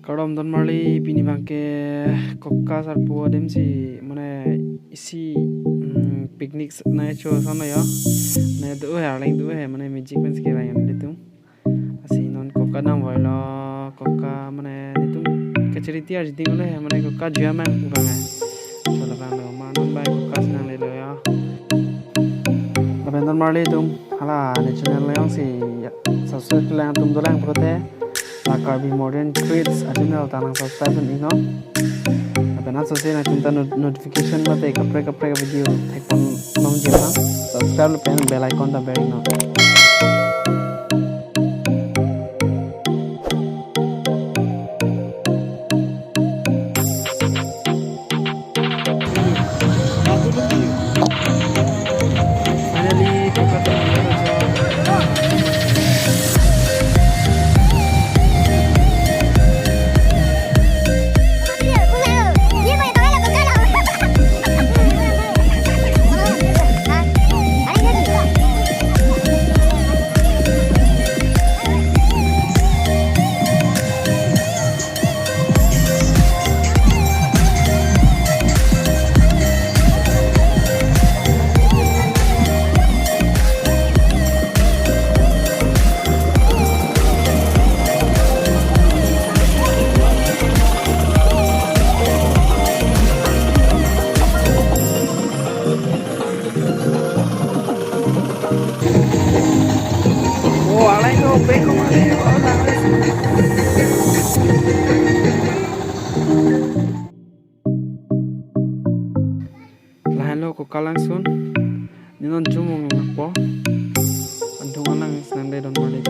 Kadom don marli bini bangke kokka sarpu adem si mana isi picnic na cho sana ya na do ya ling do ya mana magic men ske bayan ditum asi non kokka nam waila kokka mana ditum keceri tiar jadi mana mana kokka jama bangai chola bang lo man bai kokka senang le lo ya laben don marli tum hala ne channel yang si subscribe lang tum do lang prote Lakarbi modern tweets adinal tanang subscribe ino abena sose na cinta notification mate kapre video thekon long jena subscribe pen bell icon ta bell no finally kokata alay ko pe ko lahan lo ko kalangsun ninon jumong po andungan lang senang dai don mali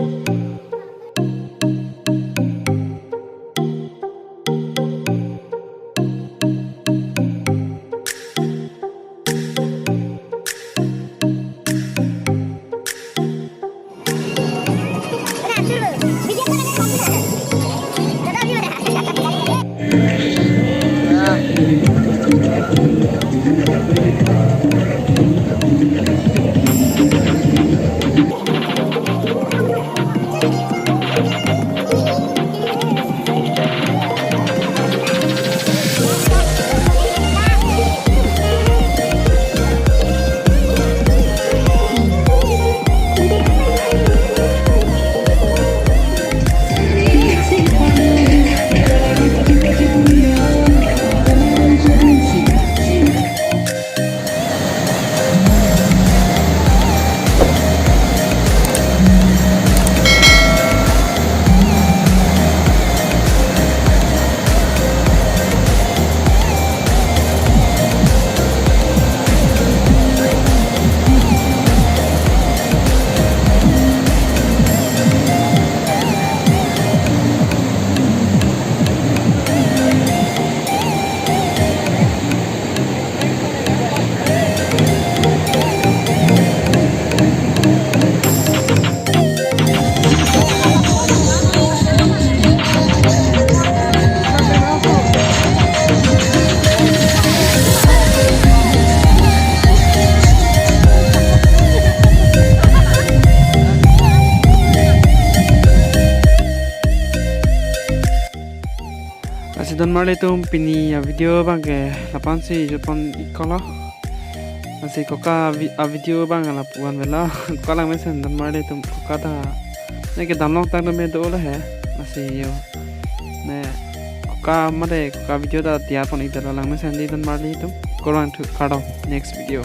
Don marle tum pini video bang ke lapan si Jepang ikola masih koka video bang lapuan bela kolang mesen don marle tum koka ta ne ke download tak me do lah hai masih yo ne koka made koka video ta tiap pon idal lang mesen di don marle tum kolang tu kado next video